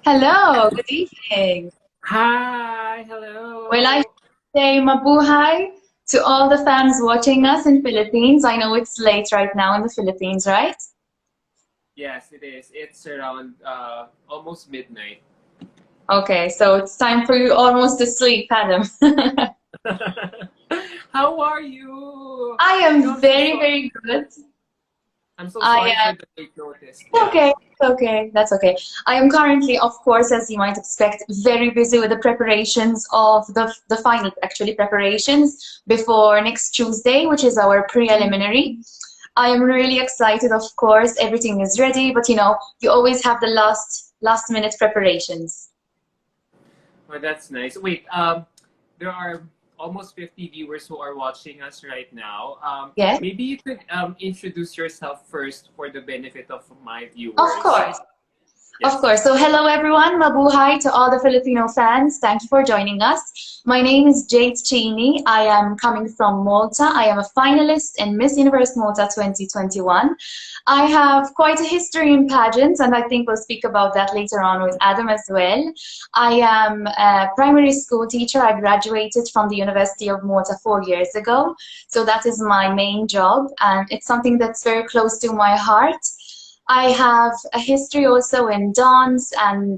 Hello, good evening. Hi, Well, I hello. say mabuhay to all the fans watching us in Philippines. I know it's late right now in the Philippines, right? Yes, it is. It's around almost midnight. Okay, so it's time for you almost to sleep, Adam. How are you? I You know, am very, very good. I'm so I sorry for am the late notice. Yeah. okay. Okay, that's okay. I am currently, of course, as you might expect, very busy with the preparations of the final, actually preparations before next Tuesday, which is our preliminary. I am really excited, of course. Everything is ready, but you always have the last minute preparations. Well, that's nice. Wait, there are almost 50 viewers who are watching us right now. Yes, Maybe you could introduce yourself first for the benefit of my of viewers. course. Of Yes. course. So hello everyone, mabuhay to all the Filipino fans. Thank you for joining us. My name is Jade Cini. I am coming from Malta. I am a finalist in Miss Universe Malta 2021. I have quite a history in pageants, and I think we'll speak about that later on with Adam as well. I am a primary school teacher. I graduated from the University of Malta 4 years ago. So that is my main job, and it's something that's very close to my heart. I have a history also in dance and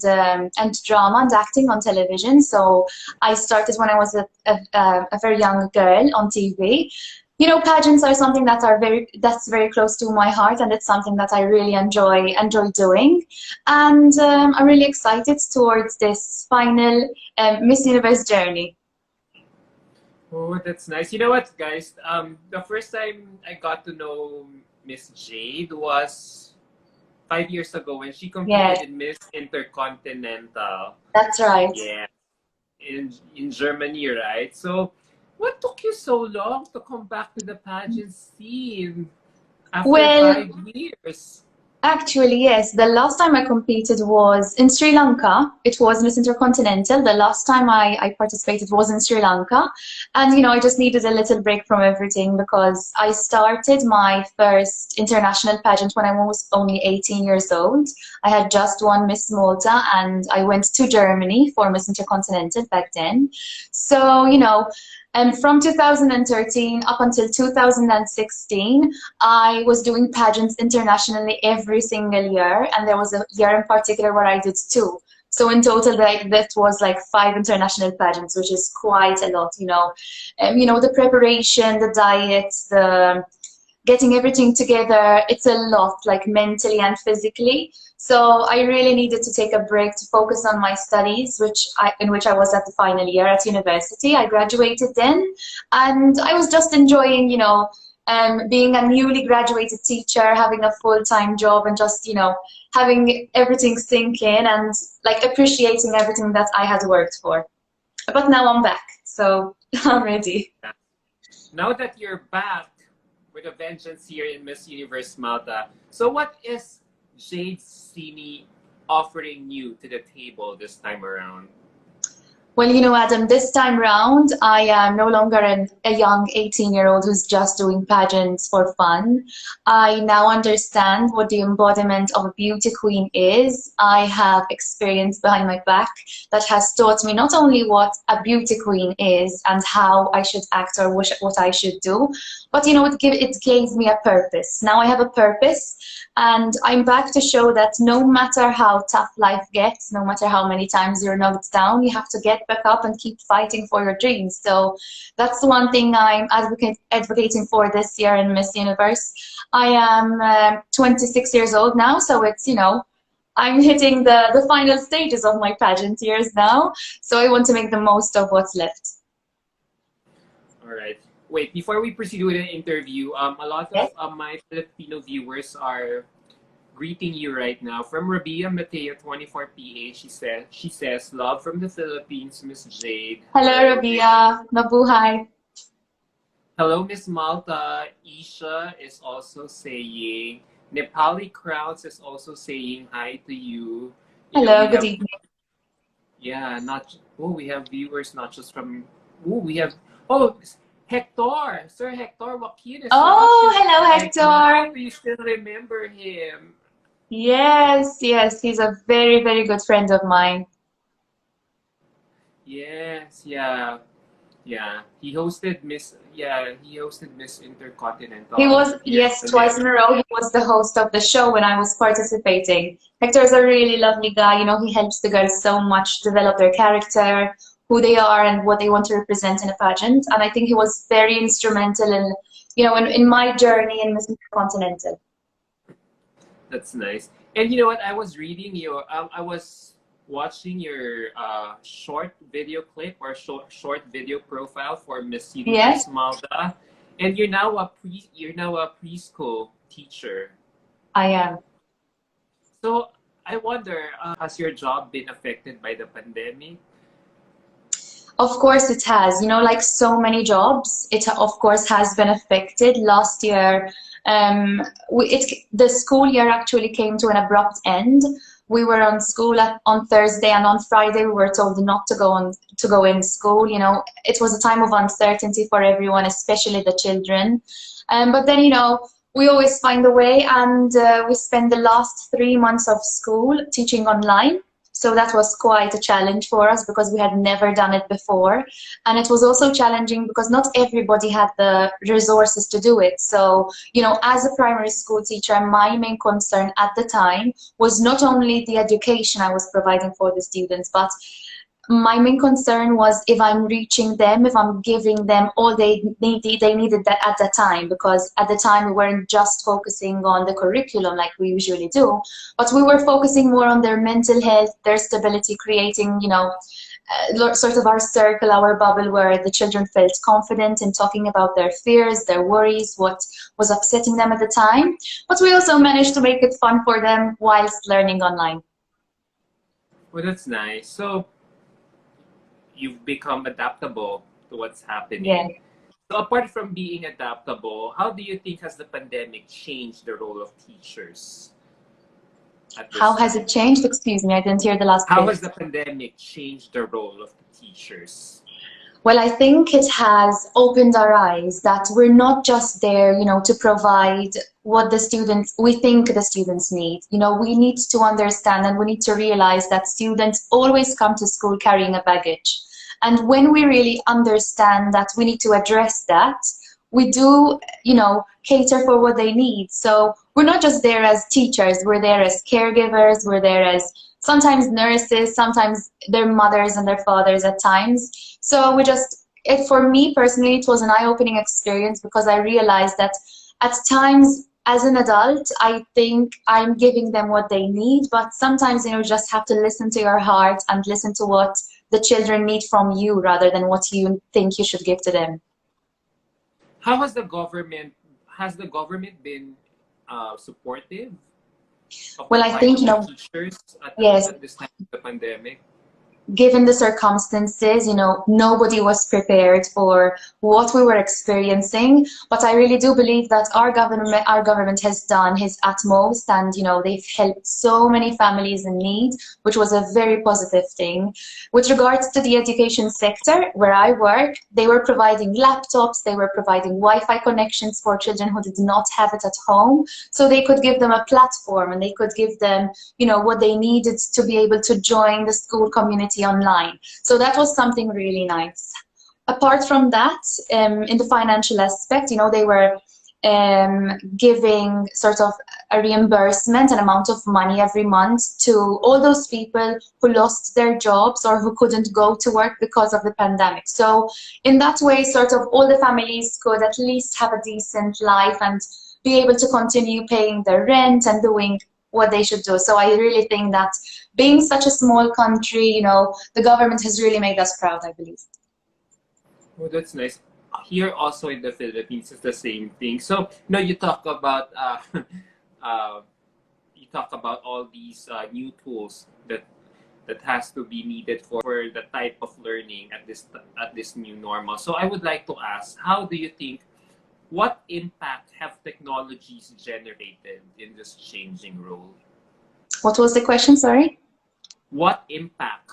drama and acting on television. So I started when I was a very young girl on TV. Pageants are something that's very close to my heart, and it's something that I really enjoy doing. And I'm really excited towards this final Miss Universe journey. Oh, that's nice. You know what, guys? The first time I got to know Miss Jade was 5 years ago when she Yes, competed in Miss Intercontinental. that's right. Yeah, in Germany, right? So, what took you so long to come back to the pageant scene after Well, 5 years? actually, yes. The last time I competed was in Sri Lanka. It was Miss Intercontinental. The last time I participated was in Sri Lanka. And, I just needed a little break from everything because I started my first international pageant when I was only 18 years old. I had just won Miss Malta and I went to Germany for Miss Intercontinental back then. So, and from 2013 up until 2016, I was doing pageants internationally every single year, and there was a year in particular where I did two. So in total, that was like five international pageants, which is quite a lot. The preparation, the diet, the getting everything together, it's a lot, like mentally and physically. So I really needed to take a break to focus on my studies, in which I was at the final year at university. I graduated then, and I was just enjoying, being a newly graduated teacher, having a full-time job, and just, having everything sink in and like appreciating everything that I had worked for. But now I'm back, so I'm ready. Now that you're back with a vengeance here in Miss Universe Malta, so what is Jade Cini offering you to the table this time around? Well, Adam, this time round, I am no longer a young 18-year-old who's just doing pageants for fun. I now understand what the embodiment of a beauty queen is. I have experience behind my back that has taught me not only what a beauty queen is and how I should act or what I should do, but, it gave me a purpose. Now I have a purpose, and I'm back to show that no matter how tough life gets, no matter how many times you're knocked down, you have to get back up and keep fighting for your dreams. So that's the one thing I'm advocating for this year in Miss Universe. I am 26 years old now, so it's, I'm hitting the final stages of my pageant years now. So I want to make the most of what's left. All right. Wait, before we proceed with the interview, a lot of Yes. my Filipino viewers are greeting you right now. From Rabia Mateo 24PH, she says love from the Philippines, Miss Jade. Hello, Hello, Jade. Rabia. Mabuhay. Hello, Miss Malta. Isha is also saying. Nepali Crowds is also saying hi to you. You know, Hello, we good have evening. yeah, not oh, we have viewers not just from we have oh Hector, Sir Hector Joaquin is Oh, watching hello, right now. Hector. Do you still remember him? Yes, yes, he's a very, very good friend of mine. Yes, yeah, yeah. He hosted Miss He Intercontinental was, here in yes, twice in a Philippines. row, he was the host of the show when I was participating. Hector's a really lovely guy. He helps the girls so much develop their character, who they are, and what they want to represent in a pageant. And I think he was very instrumental in my journey in Miss Continental. That's nice. And you know what? I was watching your short video clip or short video profile for Miss Yes, Universe Malta, and you're now a preschool teacher. I am. So I wonder, has your job been affected by the pandemic? Of course it has. Like so many jobs, it of course has been affected. Last year, the school year actually came to an abrupt end. We were on school on Thursday, and on Friday we were told not to go in school. It was a time of uncertainty for everyone, especially the children. But then, we always find a way, and we spent the last 3 months of school teaching online. So that was quite a challenge for us because we had never done it before. And it was also challenging because not everybody had the resources to do it. So, as a primary school teacher, my main concern at the time was not only the education I was providing for the students, but my main concern was if I'm reaching them, if I'm giving them all they needed that at that time, because at the time we weren't just focusing on the curriculum like we usually do, but we were focusing more on their mental health, their stability, creating, sort of our circle, our bubble where the children felt confident in talking about their fears, their worries, what was upsetting them at the time. But we also managed to make it fun for them whilst learning online. Well, that's nice. So you've become adaptable to what's Yeah. happening. So apart from being adaptable, how do you think has the pandemic changed the role of teachers at How this has it time? changed? Excuse me, I didn't hear the last How bit. has the pandemic changed the role of the teachers? Well, I think it has opened our eyes that we're not just there, to provide what we think the students need. We need to understand and we need to realize that students always come to school carrying a baggage. And when we really understand that we need to address that, we do, cater for what they need. So we're not just there as teachers, we're there as caregivers, we're there as sometimes nurses, sometimes their mothers and their fathers at times. So for me personally, it was an eye-opening experience because I realized that at times as an adult, I think I'm giving them what they need, but sometimes, just have to listen to your heart and listen to what the children need from you rather than what you think you should give to them. How has the government been supportive of the Well, I plight think, of the teachers yes, at this time of the pandemic? given the circumstances, nobody was prepared for what we were experiencing. But I really do believe that our government has done his utmost, and they've helped so many families in need, which was a very positive thing. With regards to the education sector where I work, they were providing laptops, they were providing Wi-Fi connections for children who did not have it at home, so they could give them a platform and they could give them what they needed to be able to join the school community online. So that was something really nice. Apart from that, in the financial aspect, they were giving sort of a reimbursement, an amount of money every month to all those people who lost their jobs or who couldn't go to work because of the pandemic. So in that way, sort of all the families could at least have a decent life and be able to continue paying their rent and doing what they should do. So I really think that being such a small country, the government has really made us proud, I believe. Oh, that's nice. Here also in the Philippines, it's the same thing. So, uh, you talk about all these new tools that has to be needed for the type of learning at this new normal. So, I would like to ask, how do you think what impact have technologies generated in this changing role? What was the question? Sorry. What impact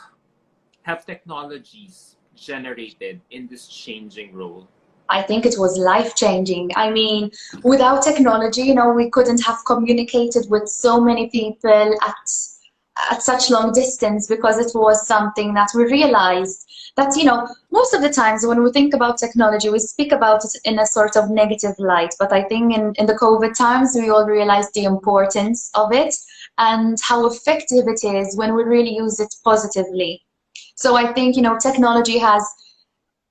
have technologies generated in this changing role? I think it was life-changing. I mean, without technology, we couldn't have communicated with so many people at such long distance, because it was something that we realized that, most of the times when we think about technology, we speak about it in a sort of negative light. But I think in the COVID times, we all realized the importance of it and how effective it is when we really use it positively. So I think, technology has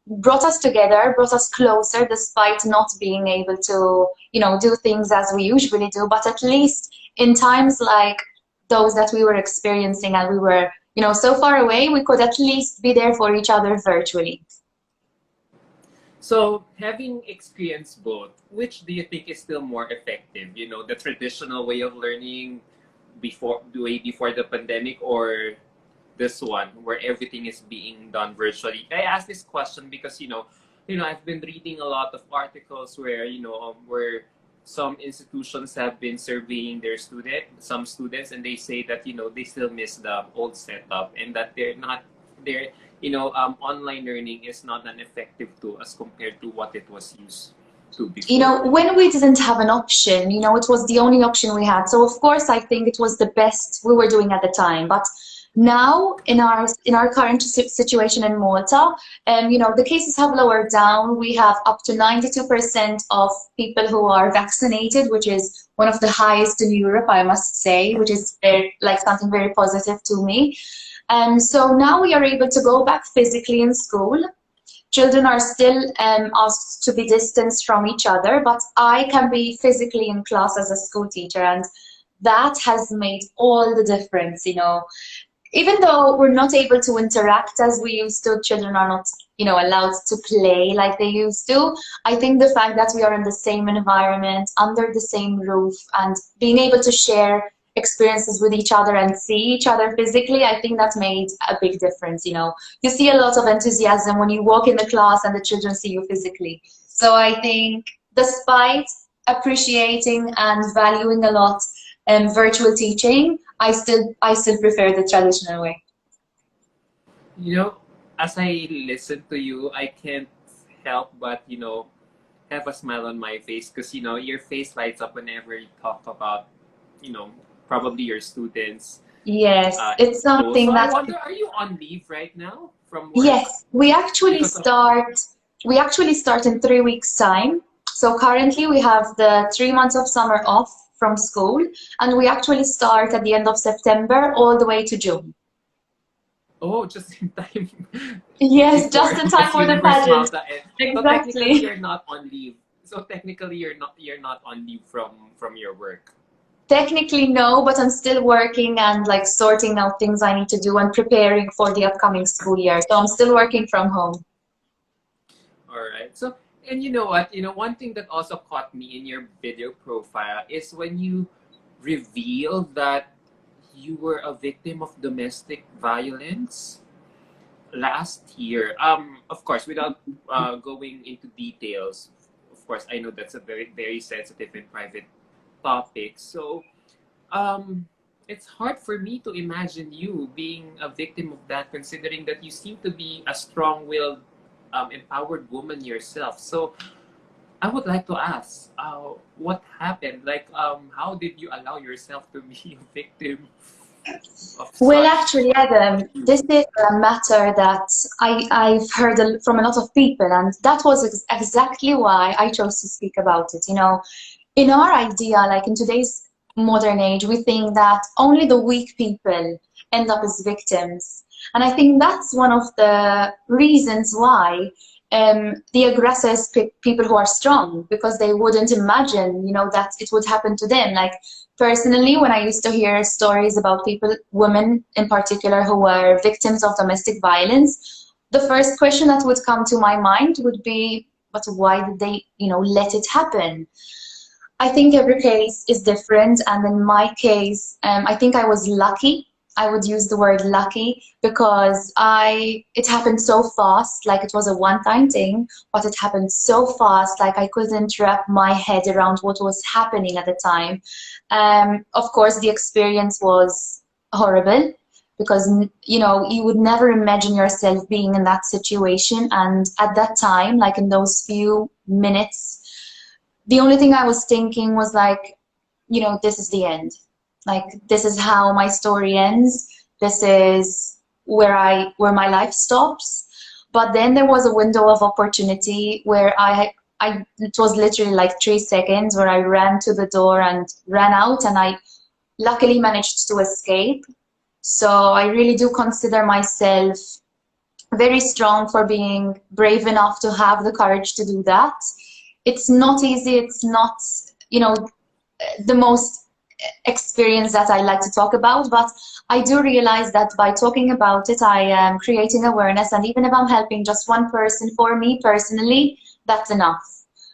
brought us together, brought us closer, despite not being able to, do things as we usually do. But at least in times like those that we were experiencing, and we were, so far away, we could at least be there for each other virtually. So, having experienced both, which do you think is still more effective? The traditional way of learning the way before the pandemic, or this one where everything is being done virtually? I ask this question because I've been reading a lot of articles where where some institutions have been surveying some students, and they say that they still miss the old setup, and that they're online learning is not an effective tool as compared to what it was used to before. When we didn't have an option, it was the only option we had. So of course, I think it was the best we were doing at the time. But now, in our current situation in Malta, the cases have lowered down. We have up to 92% of people who are vaccinated, which is one of the highest in Europe, I must say, which is like something very positive to me. So now we are able to go back physically in school. Children are still asked to be distanced from each other, but I can be physically in class as a school teacher, and that has made all the difference. Even though we're not able to interact as we used to, children are not, allowed to play like they used to. I think the fact that we are in the same environment, under the same roof, and being able to share experiences with each other and see each other physically, I think that made a big difference. You see a lot of enthusiasm when you walk in the class and the children see you physically. So I think, despite appreciating and valuing a lot virtual teaching, I still prefer the traditional way. As I listen to you, I can't help but have a smile on my face, because your face lights up whenever you talk about you know probably your students Yes, in it's school. So something I that, wonder, are you on leave right now from work yes, we actually because of? start in 3 weeks' time. So currently we have the 3 months of summer off from school, and we actually start at the end of September all the way to June. Oh, just in time Yes, before just in time Miss for the Universe pageant. Malta. And so technically, Exactly. you're not on leave. So technically, you're not on leave from your work. Technically, no, but I'm still working and like sorting out things I need to do and preparing for the upcoming school year. So I'm still working from home. All right. So, and you know what? One thing that also caught me in your video profile is when you reveal that you were a victim of domestic violence last year. Of course, without going into details, of course, I know that's a very, very sensitive and private topic. So, um, it's hard for me to imagine you being a victim of that, considering that you seem to be a strong-willed, empowered woman yourself. So, I would like to ask, what happened? Like, how did you allow yourself to be a victim of Well, such actually, Adam, this abuse? is a matter that I've heard from a lot of people, and that was exactly why I chose to speak about it. In our idea, like in today's modern age, we think that only the weak people end up as victims. And I think that's one of the reasons why the aggressors pick people who are strong, because they wouldn't imagine, that it would happen to them. Like personally, when I used to hear stories about people, women in particular, who were victims of domestic violence, the first question that would come to my mind would be, but why did they, let it happen? I think every case is different, and in my case, I think I was lucky. I would use the word lucky because it happened so fast, like it was a one-time thing, but it happened so fast, like I couldn't wrap my head around what was happening at the time. Of course, the experience was horrible. because you know, you would never imagine yourself being in that situation. And at that time, like in those few minutes, the only thing I was thinking was like, you know, this is the end. Like, this is how my story ends. This is where my life stops. But then there was a window of opportunity where it was literally like 3 seconds where I ran to the door and ran out, and I luckily managed to escape. So I really do consider myself very strong for being brave enough to have the courage to do that. It's not easy. It's not, you know, the most experience that I like to talk about, but I do realize that by talking about it, I am creating awareness, and even if I'm helping just one person, for me personally, that's enough.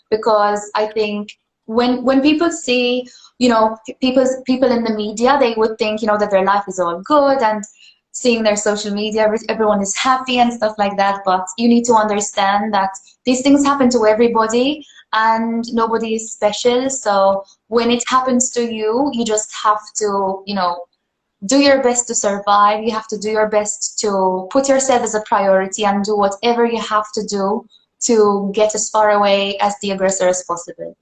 Because I think when people see, you know, people in the media, they would think, you know, that their life is all good, and seeing their social media, everyone is happy and stuff like that. But you need to understand that these things happen to everybody, and nobody is special. So when it happens to you, you just have to, you know, do your best to survive. You have to do your best to put yourself as a priority and do whatever you have to do to get as far away as the aggressor as possible.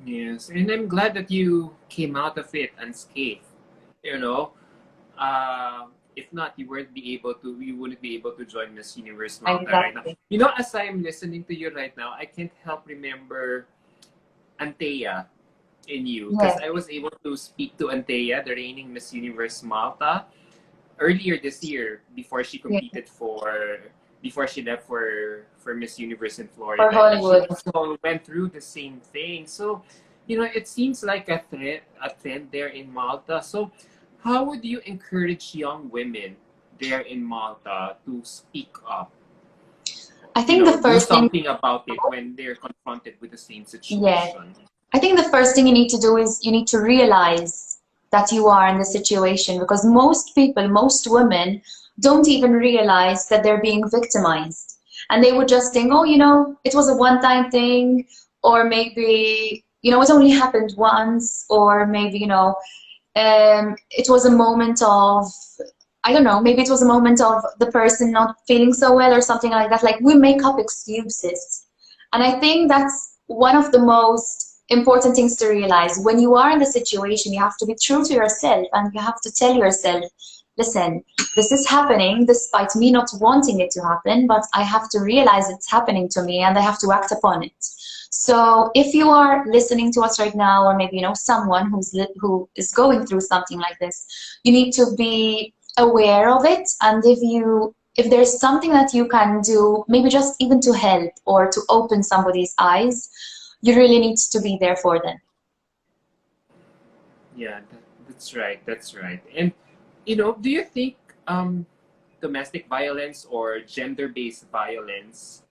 Yes, and I'm glad that you came out of it unscathed. You know, if not, you wouldn't be able to join Miss Universe Malta right now. Exactly. You know, as I'm listening to you right now, I can't help remember Antea in you, because Yes. I was able to speak to Antea, the reigning Miss Universe Malta, earlier this year before she Yeah. competed before she left for Miss Universe in For Florida, and she Hollywood. also went through the same thing. So, you know, it seems like a trend there in Malta. So, how would you encourage young women there in Malta to speak up? I You think know, the do first thing, something about it when they're confronted with the same yeah, situation. I think the first thing you need to do is you need to realize that you are in the situation, because most people, most women, don't even realize that they're being victimized. And they would just think, oh, you know, it was a one-time thing, or maybe, you know, it only happened once, or maybe, you know, it was a moment of, I don't know, maybe it was a moment of the person not feeling so well or something like that. Like, we make up excuses. And I think that's one of the most important things to realize. When you are in the situation, you have to be true to yourself, and you have to tell yourself, listen, this is happening despite me not wanting it to happen, but I have to realize it's happening to me and I have to act upon it. So if you are listening to us right now, or maybe, you know, someone who is going through something like this, you need to be aware of it. And if there's something that you can do, maybe just even to help or to open somebody's eyes, you really need to be there for them. Yeah, that's right. That's right. And you know, do you think domestic violence or gender-based violence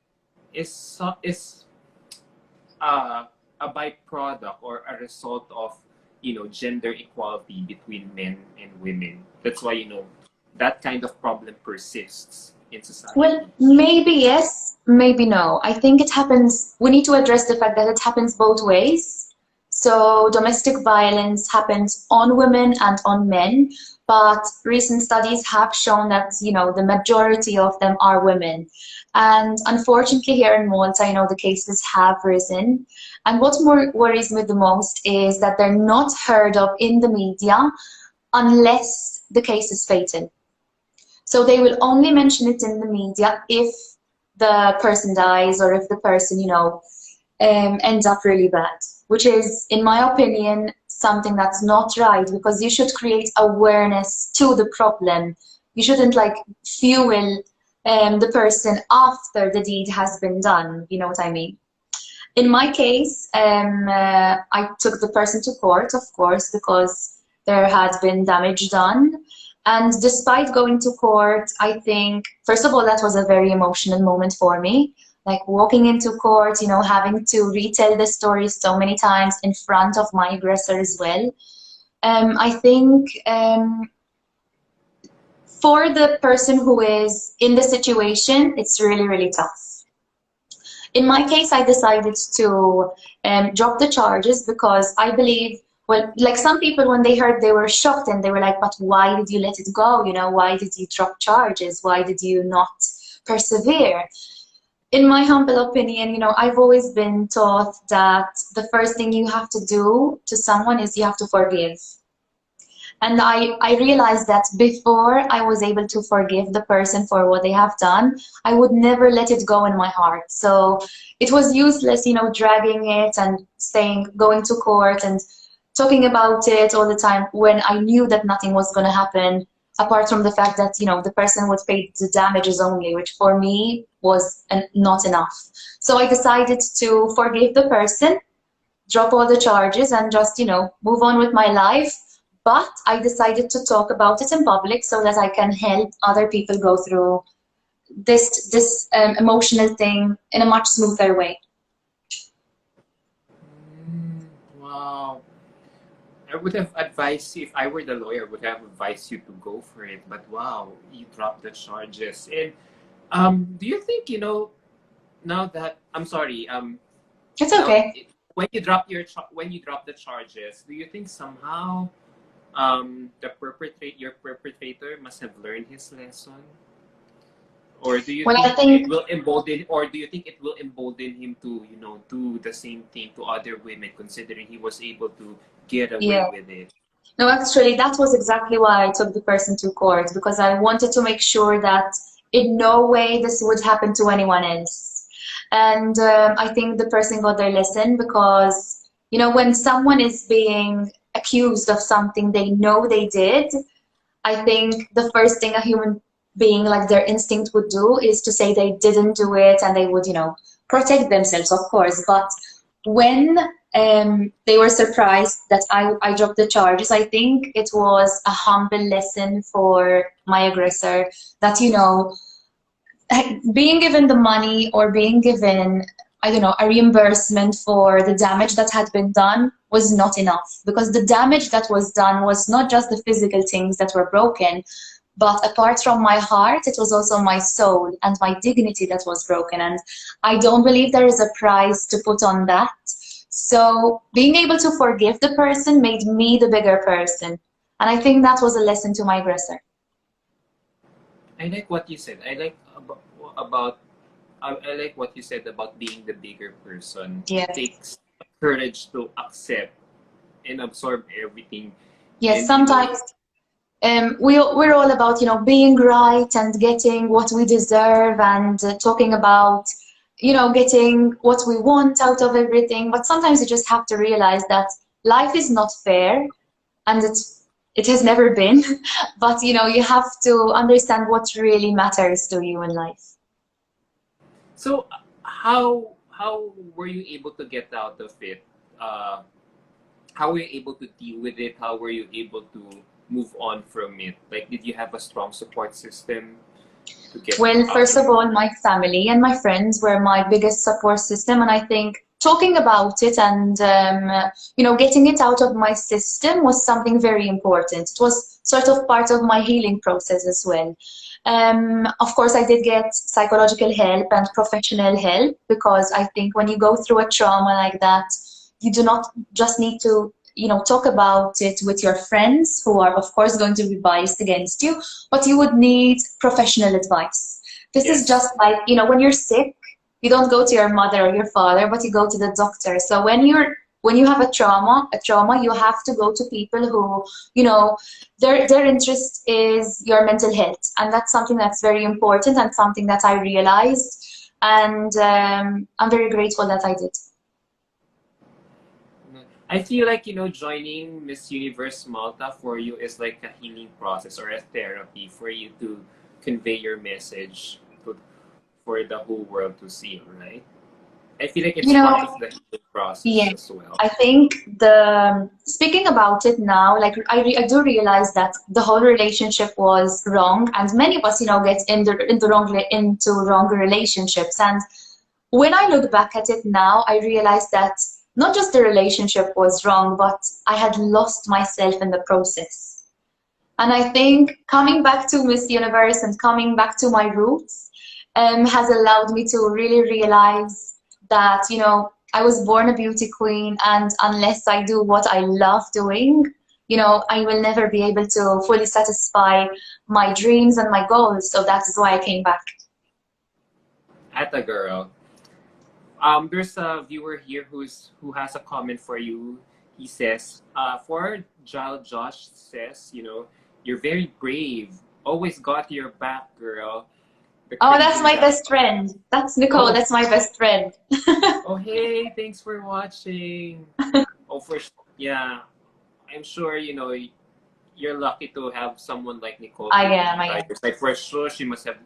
is a byproduct or a result of, you know, gender equality between men and women? That's why, you know, that kind of problem persists in Well, society. maybe yes, maybe no. I think it happens, we need to address the fact that it happens both ways. So domestic violence happens on women and on men, but recent studies have shown that, you know, the majority of them are women. And unfortunately, here in Malta, you know, the cases have risen. And what more worries me the most is that they're not heard of in the media unless the case is fatal. So they will only mention it in the media if the person dies, or if the person, you know, ends up really bad, which is, in my opinion, something that's not right, because you should create awareness to the problem. You shouldn't like fuel the person after the deed has been done. You know what I mean? In my case, I took the person to court, of course, because there had been damage done. And despite going to court, I think, first of all, that was a very emotional moment for me. Like walking into court, you know, having to retell the story so many times in front of my aggressor as well. I think for the person who is in the situation, it's really, really tough. In my case, I decided to drop the charges because I believe well, like some people, when they heard, they were shocked and they were like, but why did you let it go? You know, why did you drop charges? Why did you not persevere? In my humble opinion, you know, I've always been taught that the first thing you have to do to someone is you have to forgive. And I realized that before I was able to forgive the person for what they have done, I would never let it go in my heart. So it was useless, you know, dragging it and going to court and talking about it all the time when I knew that nothing was going to happen, apart from the fact that, you know, the person would pay the damages only, which for me was not enough. So I decided to forgive the person, drop all the charges, and just, you know, move on with my life. But I decided to talk about it in public so that I can help other people go through this emotional thing in a much smoother way. Wow. I would have advised you, if I were the lawyer, would have advised you to go for it. But wow, you dropped the charges. And do you think, you know, now that I'm sorry, It's now okay. when you when you drop the charges, do you think somehow your perpetrator must have learned his lesson? Or do you Well, I think think, it will embolden, or do you think it will embolden him to, you know, do the same thing to other women, considering he was able to get away yeah. with it? No, actually, that was exactly why I took the person to court, because I wanted to make sure that in no way this would happen to anyone else. And I think the person got their lesson because, you know, when someone is being accused of something they know they did, I think the first thing a human being, like their instinct would do, is to say they didn't do it, and they would, you know, protect themselves, of course. But when they were surprised that I dropped the charges, I think it was a humble lesson for my aggressor that, you know, being given the money or being given, I don't know, a reimbursement for the damage that had been done was not enough, because the damage that was done was not just the physical things that were broken, but apart from my heart, it was also my soul and my dignity that was broken. And I don't believe there is a price to put on that. So being able to forgive the person made me the bigger person. And I think that was a lesson to my aggressor. I like what you said. About I like what you said about being the bigger person. It Yes. takes courage to accept and absorb everything, Yes, and you know, sometimes we're all about, you know, being right and getting what we deserve and talking about, you know, getting what we want out of everything. But sometimes you just have to realize that life is not fair, and it has never been. But, you know, you have to understand what really matters to you in life. so how were you able to get out of it? Uh, how were you able to deal with it? How were you able to move on from it? Like, did you have a strong support system to get Well, out first of of it? all, my family and my friends were my biggest support system, and I think talking about it and you know, getting it out of my system was something very important. It was sort of part of my healing process as well. Of course, I did get psychological help and professional help, because I think when you go through a trauma like that, you do not just need to, you know, talk about it with your friends, who are of course going to be biased against you, but you would need professional advice. This is Yes. just like, you know, when you're sick, you don't go to your mother or your father, but you go to the doctor. So when you have a trauma, you have to go to people who, you know, their interest is your mental health, and that's something that's very important and something that I realized, and I'm very grateful that I did. I feel like, you know, joining Miss Universe Malta for you is like a healing process or a therapy for you to convey your message to, for the whole world to see, right? I feel like You it's part of know, the healing process yeah, as well. I think speaking about it now, like I do realize that the whole relationship was wrong, and many of us, you know, get into wrong relationships. And when I look back at it now, I realize that not just the relationship was wrong, but I had lost myself in the process. And I think coming back to Miss Universe and coming back to my roots has allowed me to really realize that, you know, I was born a beauty queen, and unless I do what I love doing, I will never be able to fully satisfy my dreams and my goals. So that is why I came back. At a girl. There's a viewer here who has a comment for you. He says, for Josh says, you're very brave. Always got your back, girl. The Oh, that's crazy my that. best friend. That's Nicole. Oh, That's my best friend. oh, hey, thanks for watching. Oh, yeah. I'm sure you're lucky to have someone like Nicole I to am. be I by am. your side. For sure, she must have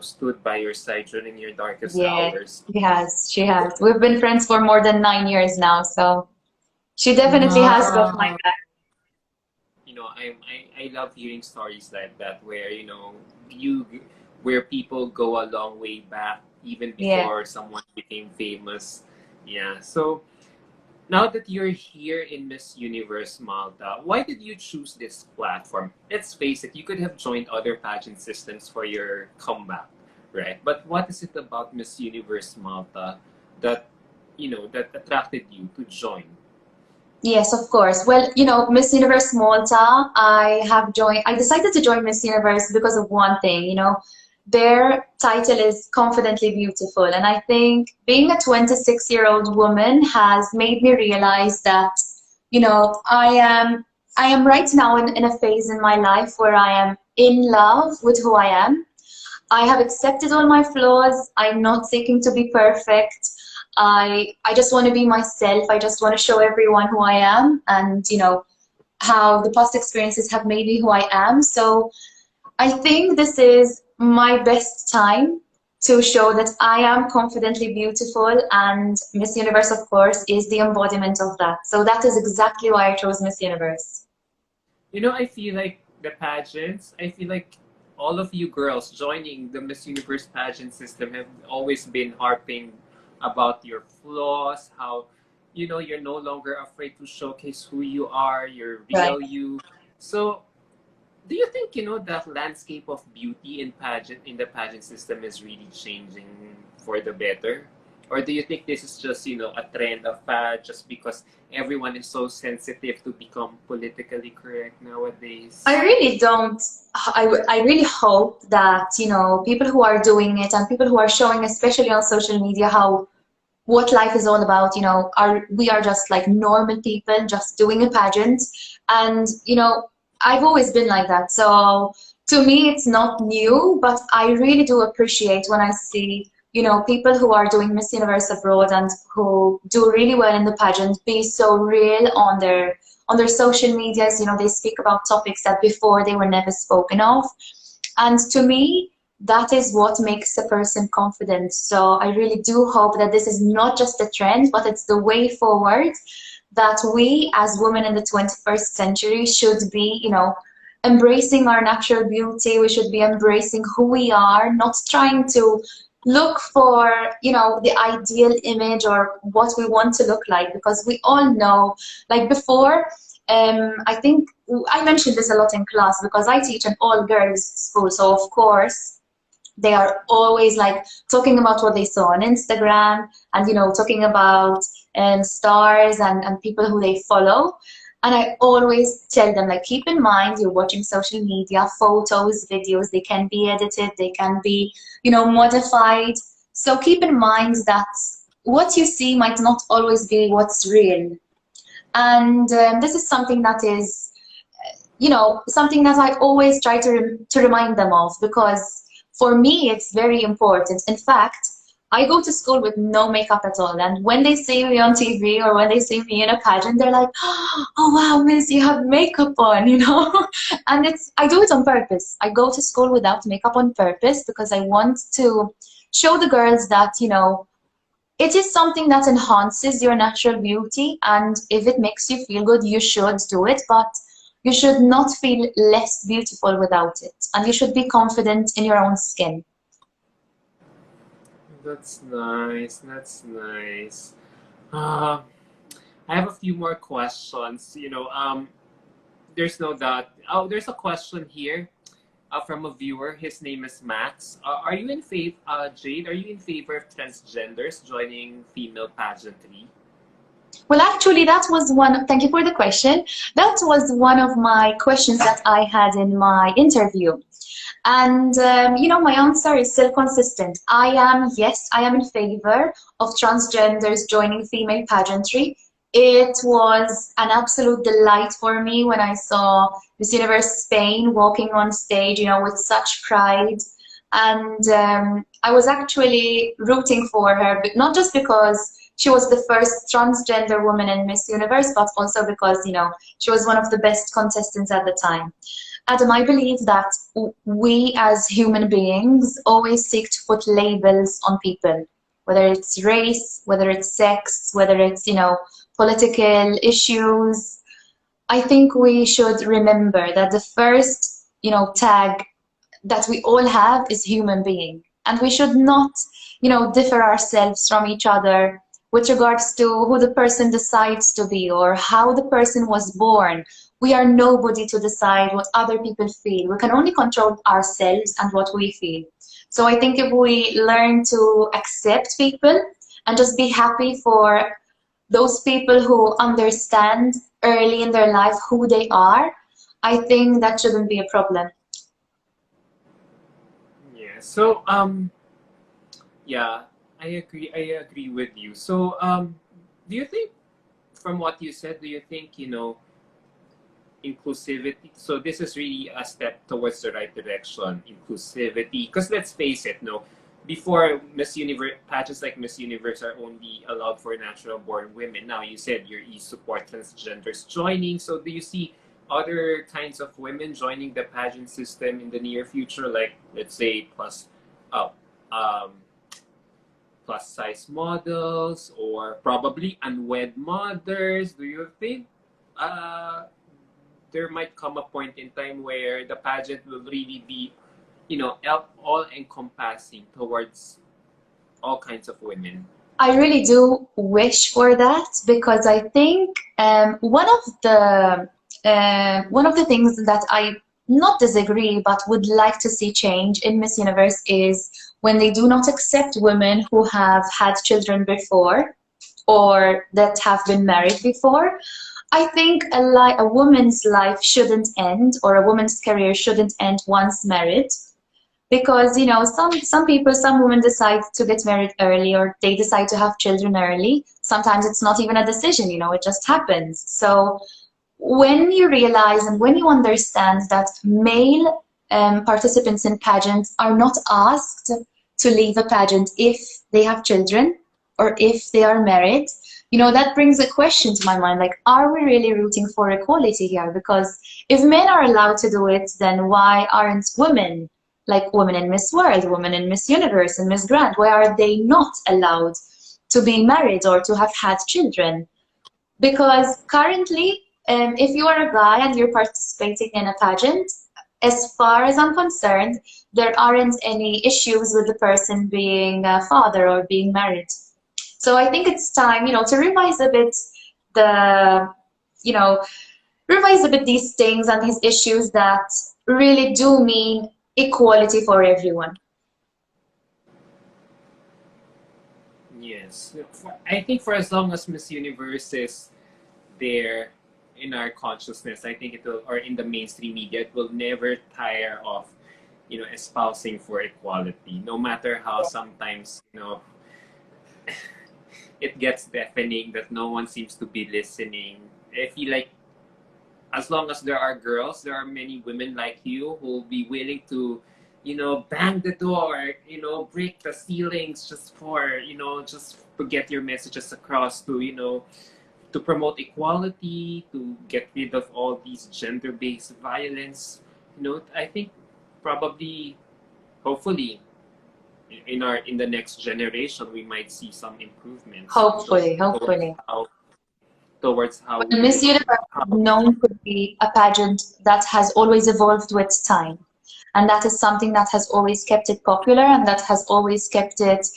stood by your side during your darkest Yeah, hours. she has. She has. We've been friends for more than 9 years now, so she definitely has got my Wow. back. I love hearing stories like that where you where people go a long way back even Yeah. before someone became famous. Yeah. So now that you're here in Miss Universe Malta, why did you choose this platform? Let's face it, you could have joined other pageant systems for your comeback, right? But what is it about Miss Universe Malta that that attracted you to join? Yes, of course. Well, Miss Universe Malta, I decided to join Miss Universe because of one thing, their title is Confidently Beautiful. And I think being a 26-year-old woman has made me realize that, I am right now in a phase in my life where I am in love with who I am. I have accepted all my flaws. I'm not seeking to be perfect. I just want to be myself. I just want to show everyone who I am, and how the past experiences have made me who I am. So I think this is my best time to show that I am confidently beautiful, and Miss Universe, of course, is the embodiment of that. So that is exactly why I chose Miss Universe. I feel like all of you girls joining the Miss Universe pageant system have always been harping about your flaws, how, you're no longer afraid to showcase who you are, your Right. real you. So, do you think, the landscape of beauty in the pageant system is really changing for the better? Or do you think this is just, a trend of just because everyone is so sensitive to become politically correct I nowadays? really don't. I really hope that, people who are doing it and people who are showing, especially on social media, how what life is all about, we are just like normal people just doing a pageant. And, I've always been like that. So to me, it's not new, but I really do appreciate when I see, people who are doing Miss Universe abroad and who do really well in the pageant be so real on their social medias. They speak about topics that before they were never spoken of. And to me, that is what makes a person confident. So I really do hope that this is not just a trend, but it's the way forward, that we as women in the 21st century should be, embracing our natural beauty. We should be embracing who we are, not trying to look for, the ideal image or what we want to look like, because we all know, like before, I think I mentioned this a lot in class because I teach an all girls school. So of course, they are always like talking about what they saw on Instagram, and talking about stars and people who they follow. And I always tell them, like, keep in mind you're watching social media, photos, videos, they can be edited, they can be, modified. So keep in mind that what you see might not always be what's real. And this is something that is, something that I always try to remind them of, because for me it's very important. In fact, I go to school with no makeup at all, and when they see me on TV or when they see me in a pageant, they're like, "Oh wow, Miss, you have makeup on," And I do it on purpose. I go to school without makeup on purpose because I want to show the girls that, it is something that enhances your natural beauty, and if it makes you feel good, you should do it, but you should not feel less beautiful without it. And you should be confident in your own skin. That's nice. That's nice. Uh, I have a few more questions. There's no doubt. Oh, there's a question here. from a viewer. His name is Max. Are you in favor, Jade? Are you in favor of transgenders joining female pageantry? Well, actually, that was thank you for the question. That was one of my questions that I had in my interview. And, my answer is still consistent. Yes, I am in favor of transgenders joining female pageantry. It was an absolute delight for me when I saw Miss Universe Spain walking on stage, with such pride. And I was actually rooting for her, but not just because she was the first transgender woman in Miss Universe, but also because, she was one of the best contestants at the time. Adam, I believe that we as human beings always seek to put labels on people, whether it's race, whether it's sex, whether it's, political issues. I think we should remember that the first, tag that we all have is human being. And we should not, differ ourselves from each other with regards to who the person decides to be or how the person was born. We are nobody to decide what other people feel. We can only control ourselves and what we feel. So I think if we learn to accept people and just be happy for those people who understand early in their life who they are, I think that shouldn't be a problem. Yeah. So yeah, I agree. I agree with you. So do you think, from what you said, do you think inclusivity? So this is really a step towards the right direction, inclusivity. Because let's face it, no, before Miss Universe pageants like Miss Universe are only allowed for natural-born women. Now you said you support transgenders joining. So do you see other kinds of women joining the pageant system in the near future? Like, let's say oh, um, plus size models or probably unwed mothers. Do you think there might come a point in time where the pageant will really be, all encompassing towards all kinds of women? I really do wish for that because I think one of the things that I not disagree but would like to see change in Miss Universe is when they do not accept women who have had children before or that have been married before. I think a woman's life shouldn't end, or a woman's career shouldn't end once married, because some women decide to get married early, or they decide to have children early. Sometimes it's not even a decision, it just happens. So when you realize and when you understand that male participants in pageants are not asked to leave a pageant if they have children or if they are married, that brings a question to my mind, like, are we really rooting for equality here? Because if men are allowed to do it, then why aren't women, like women in Miss World, women in Miss Universe and Miss Grand, why are they not allowed to be married or to have had children? Because currently, if you are a guy and you're participating in a pageant, as far as I'm concerned, there aren't any issues with the person being a father or being married. So I think it's time, to revise a bit the, revise a bit these things and these issues that really do mean equality for everyone. Yes. I think for as long as Miss Universe is there in our consciousness, I think it will, or in the mainstream media, it will never tire of, espousing for equality. No matter how sometimes, it gets deafening that no one seems to be listening. I feel like as long as there are girls, there are many women like you who will be willing to, bang the door, break the ceilings just for, just to get your messages across, to promote equality, to get rid of all these gender-based violence. I think probably, hopefully, in the next generation, we might see some improvements. Hopefully. Towards how Miss Universe is known to be a pageant that has always evolved with time. And that is something that has always kept it popular and that has always kept it,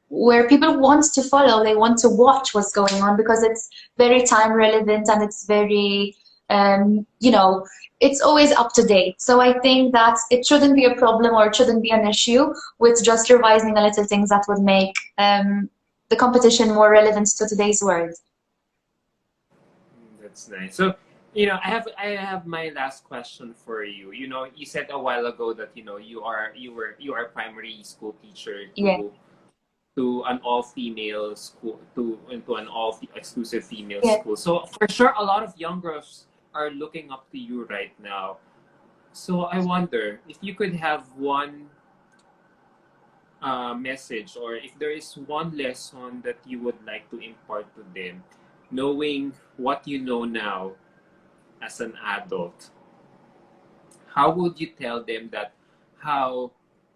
where people want to follow, they want to watch what's going on because it's very time relevant and it's very you know, it's always up to date. So I think that it shouldn't be a problem or it shouldn't be an issue with just revising a little things that would make the competition more relevant to today's world. That's nice. So, I have my last question for you. You said a while ago that you are a primary school teacher Yeah. to an all-female school, into an exclusive female Yeah. school. So for sure, a lot of young girls are looking up to you right now. So I wonder if you could have one message, or if there is one lesson that you would like to impart to them, knowing what you know now as an adult, how would you tell them that how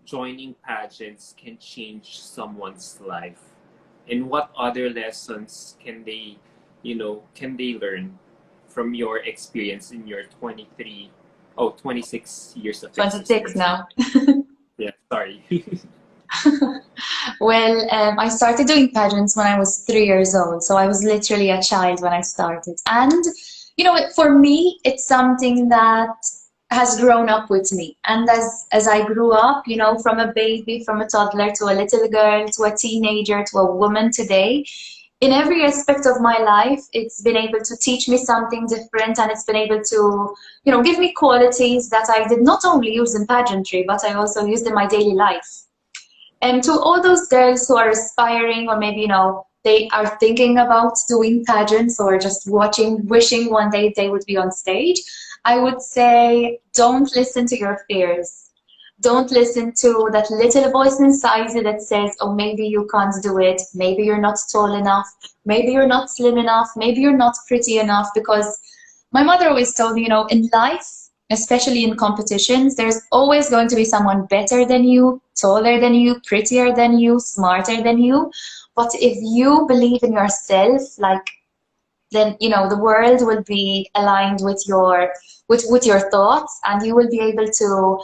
joining pageants can change someone's life? And what other lessons can they learn from your experience in your 26 years of 26 existence? now. Yeah, sorry. Well, I started doing pageants when I was 3 years old, so I was literally a child when I started. And, for me, it's something that has grown up with me. And as I grew up, from a baby, from a toddler to a little girl, to a teenager, to a woman today, in every aspect of my life, it's been able to teach me something different, and it's been able to, give me qualities that I did not only use in pageantry, but I also used in my daily life. And to all those girls who are aspiring, or maybe, they are thinking about doing pageants or just watching, wishing one day they would be on stage, I would say don't listen to your fears. Don't listen to that little voice inside you that says, oh, maybe you can't do it. Maybe you're not tall enough. Maybe you're not slim enough. Maybe you're not pretty enough. Because my mother always told me, in life, especially in competitions, there's always going to be someone better than you, taller than you, prettier than you, smarter than you. But if you believe in yourself, then the world will be aligned with your thoughts, and you will be able to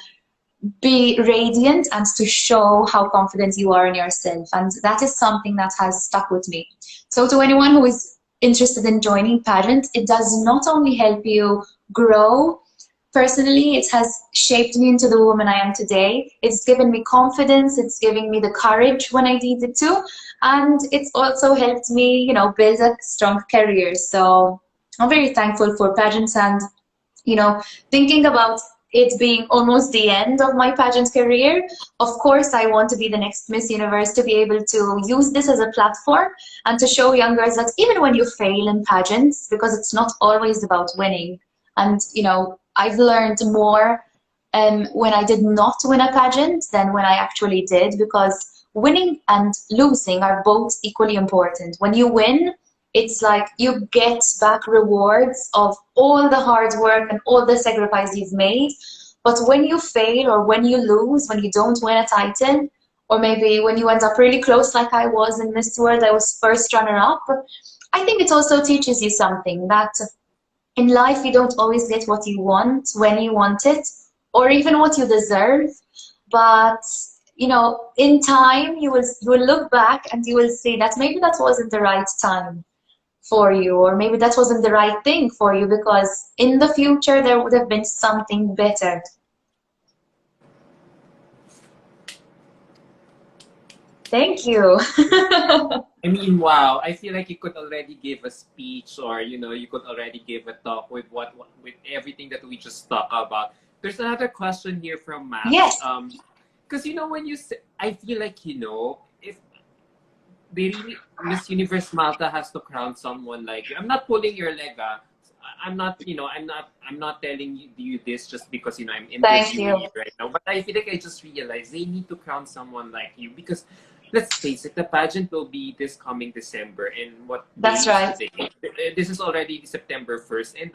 be radiant and to show how confident you are in yourself. And that is something that has stuck with me. So to anyone who is interested in joining pageant, it does not only help you grow personally, it has shaped me into the woman I am today. It's given me confidence, it's giving me the courage when I needed to, and it's also helped me, build a strong career. So I'm very thankful for pageants, and thinking about it being almost the end of my pageant career, of course I want to be the next Miss Universe, to be able to use this as a platform and to show young girls that even when you fail in pageants, because it's not always about winning. And I've learned more when I did not win a pageant than when I actually did, because winning and losing are both equally important. When you win, it's like you get back rewards of all the hard work and all the sacrifice you've made. But when you fail, or when you lose, when you don't win a title, or maybe when you end up really close like I was in Miss World, I was first runner-up, I think it also teaches you something, that in life you don't always get what you want when you want it, or even what you deserve. But in time you will look back and you will see that maybe that wasn't the right time for you, or maybe that wasn't the right thing for you, because in the future there would have been something better. Thank you. I mean, wow! I feel like you could already give a speech, or you could already give a talk with with everything that we just talked about. There's another question here from Max. Yes. Because when you say, I feel like if they really, Miss Universe Malta has to crown someone like you. I'm not pulling your leg. I'm not, I'm not telling you this just because I'm Thank interviewing you. you right now. But I feel like I just realized they need to crown someone like you, because let's face it, the pageant will be this coming December, and what day That's is right. today? This is already September 1st, and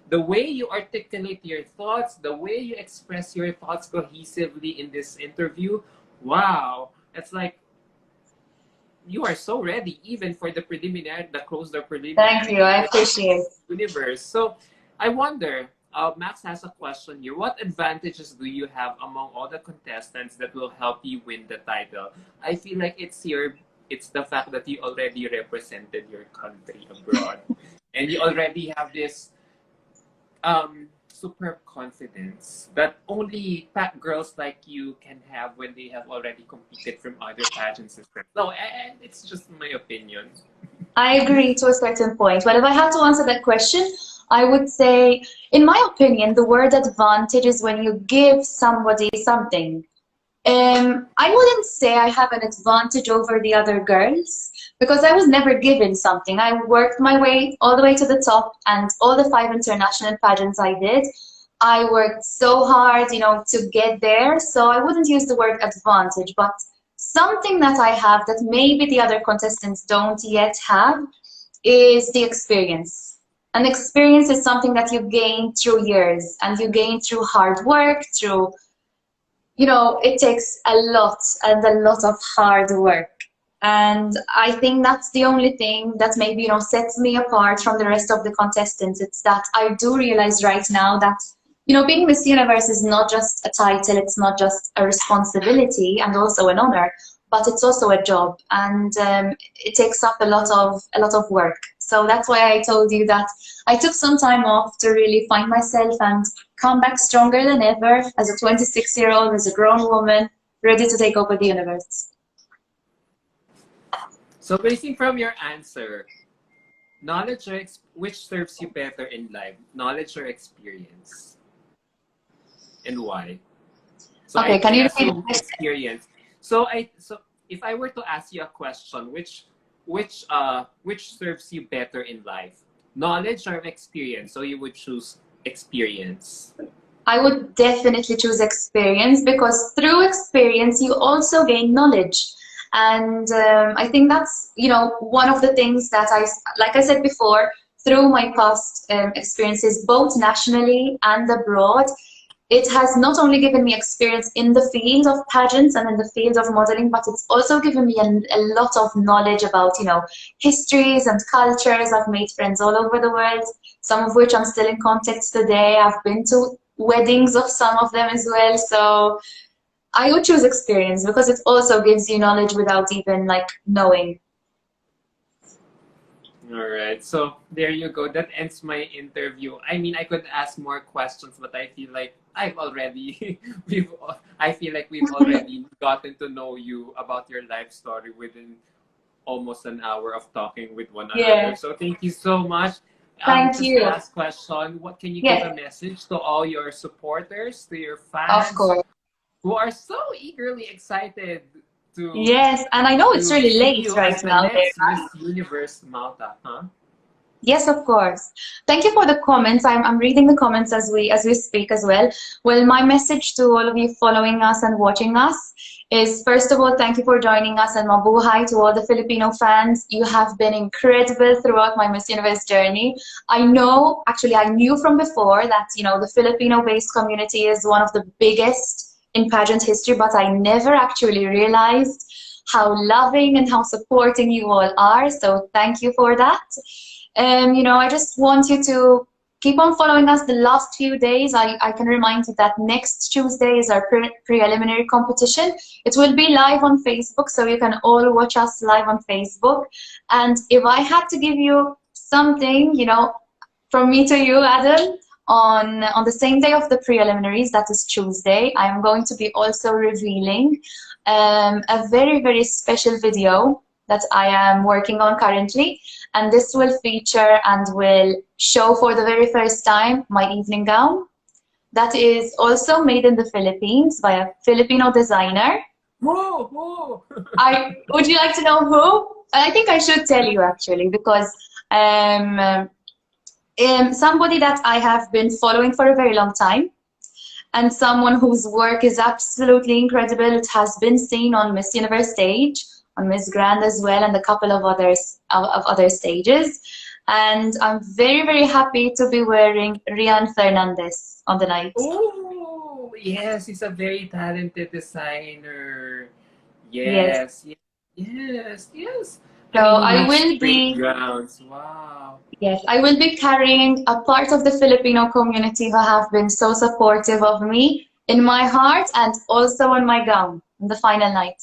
the way you articulate your thoughts, the way you express your thoughts cohesively in this interview, wow, it's like you are so ready, even for the close door Thank preliminary you. in I Miss appreciate it. Universe. So I wonder, Max has a question here. What advantages do you have among all the contestants that will help you win the title? I feel like it's the fact that you already represented your country abroad, and you already have this superb confidence that only girls like you can have when they have already competed from other pageant systems. No, and it's just my opinion. I agree to a certain point. Well, if I had to answer that question, I would say, in my opinion, the word advantage is when you give somebody something. I wouldn't say I have an advantage over the other girls because I was never given something. I worked my way all the way to the top, and all the 5 international pageants I did, I worked so hard, to get there. So I wouldn't use the word advantage, but something that I have that maybe the other contestants don't yet have is the experience. And experience is something that you gain through years, and you gain through hard work, through it takes a lot and a lot of hard work. And I think that's the only thing that maybe, sets me apart from the rest of the contestants. It's that I do realize right now that, being Miss Universe is not just a title, it's not just a responsibility and also an honor, but it's also a job, and it takes up a lot of work. So that's why I told you that I took some time off to really find myself and come back stronger than ever as a 26-year-old, as a grown woman, ready to take over the universe. So basing from your answer, knowledge or which serves you better in life, knowledge or experience, and why? So Okay, I can you repeat assume the question? experience. So if I were to ask you a question, which serves you better in life, knowledge or experience? So you would choose experience. I would definitely choose experience because through experience you also gain knowledge. And I think that's, one of the things that like I said before, through my past experiences, both nationally and abroad, it has not only given me experience in the field of pageants and in the field of modeling, but it's also given me a lot of knowledge about, histories and cultures. I've made friends all over the world, some of which I'm still in contact today. I've been to weddings of some of them as well. So I would choose experience because it also gives you knowledge without even knowing. All right, so there you go. That ends my interview. I mean, I could ask more questions, but I feel like I've already I feel like we've already gotten to know you about your life story within almost an hour of talking with one Yeah. another. So thank you so much. Thank Just you. last question. What can you Yes. give a message to all your supporters, to your Of fans course. who are so eagerly excited to Yes, and I know it's really see late you right as the now there. next Miss Universe Malta, huh? Yes, of course. Thank you for the comments. I'm reading the comments as we speak as well. Well, my message to all of you following us and watching us is, first of all, thank you for joining us, and mabuhay to all the Filipino fans. You have been incredible throughout my Miss Universe journey. I knew from before that, the Filipino-based community is one of the biggest in pageant history, but I never actually realized how loving and how supporting you all are. So thank you for that. I just want you to keep on following us the last few days. I can remind you that next Tuesday is our preliminary competition. It will be live on Facebook, so you can all watch us live on Facebook. And if I had to give you something, from me to you, Adam, on the same day of the preliminaries, that is Tuesday, I am going to be also revealing a very, very special video that I am working on currently. And this will feature and will show for the very first time my evening gown. That is also made in the Philippines by a Filipino designer. Whoa! Would you like to know who? I think I should tell you actually, because somebody that I have been following for a very long time, and someone whose work is absolutely incredible. It has been seen on Miss Universe stage, on Miss Grand as well, and a couple of others of other stages. And I'm very, very happy to be wearing Rian Fernandez on the night. Oh, yes, he's a very talented designer. Yes. Yes. So I will be, grounds. Wow. yes, I will be carrying a part of the Filipino community who have been so supportive of me in my heart and also on my gown on the final night.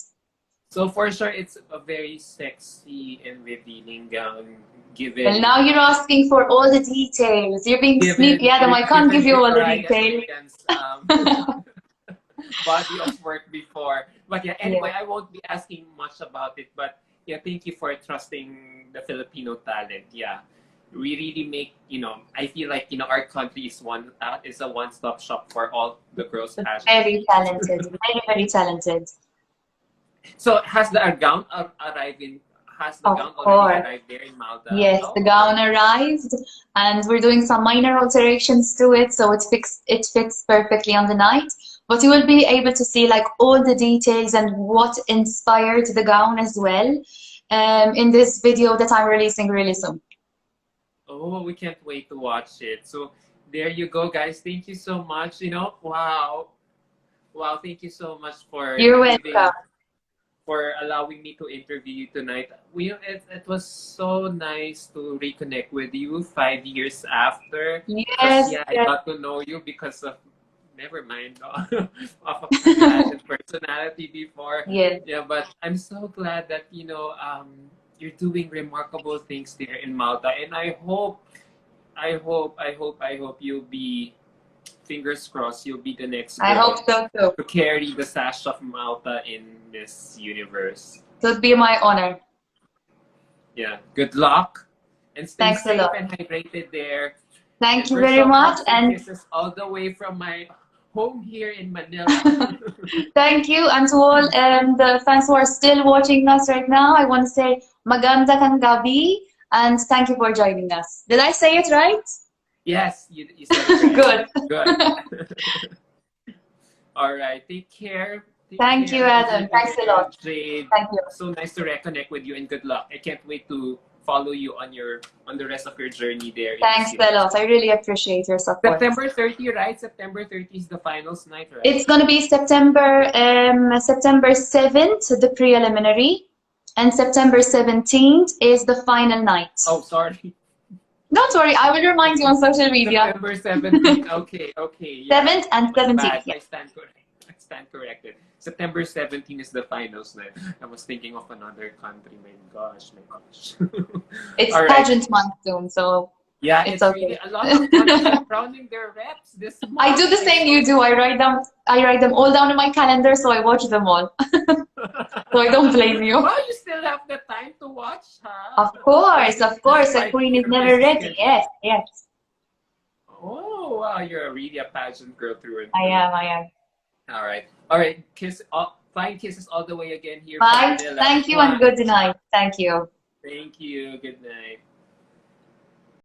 So for sure, it's a very sexy and revealing gown, Well, given now you're asking for all the details. You're being sneaky, Adam. I can't give given you all the Victoria's details. Second's body of work before. But yeah, Yeah. anyway, I won't be asking much about it. But yeah, thank you for trusting the Filipino talent. Yeah, we really make, I feel like, our country is a one-stop shop for all the girls pageant. Very talented. Very, very talented. So has the gown arrived in? Has the Of gown already course. arrived there in Malta? Yes, the Oh, gown arrived, and we're doing some minor alterations to it, so it fits perfectly on the night. But you will be able to see like all the details and what inspired the gown as well, in this video that I'm releasing really soon. oh, we can't wait to watch it. So there you go, guys. Thank you so much. Wow, wow. Thank you so much You're welcome. for allowing me to interview you tonight. It was so nice to reconnect with you 5 years after. Because Yes, yeah, I yes, got to know you because of, never mind, of a pageant personality before. yes. Yeah, but I'm so glad that you're doing remarkable things there in Malta, and I hope you'll be, fingers crossed, you'll be the next I hope girl so too. to carry the sash of Malta in Miss Universe. It would be my honor. Yeah, good luck and stay Thanks a safe lot. and hydrated there. Thank And you very virtual much, hugs and and kisses all the way from my home here in Manila. thank you. And to all the fans who are still watching us right now, I want to say maganda kang gabi, and thank you for joining us. Did I say it right? Yes, you said it right. Good. Good. All right. Take care. Take Thank you, care. Adam. Pleasure to Thanks a meet you, lot. Jade. Thank you. So nice to reconnect with you, and good luck. I can't wait to follow you on the rest of your journey there in Thanks Miss a Universe. lot. I really appreciate your support. September 30, right? September 30 is the finals night, right? It's going to be September 7th, the preliminary, and September 17th is the final night. Oh, sorry. Don't worry, I will remind you on social media. September 17th. Okay, okay. Yeah. 7th and My 17th. bad. Yeah. I stand corrected. September 17 is the finals night. I was thinking of another country. My gosh, my gosh. It's All right. pageant month soon, so Yeah, it's it's okay. really a lot of countries are crowning their reps this month. I do the same you do. I write them all down in my calendar, so I watch them all. So I don't blame you. Well, you still have the time to watch, huh? Of course, a Despite queen is your never busy ready. schedule. Yes, yes. Oh, wow, you're really a pageant girl through and I through. am, I am. All right. Flying kisses all the way again here Bye. from Manila. Thank you and good night. Thank you. Thank you. Good night.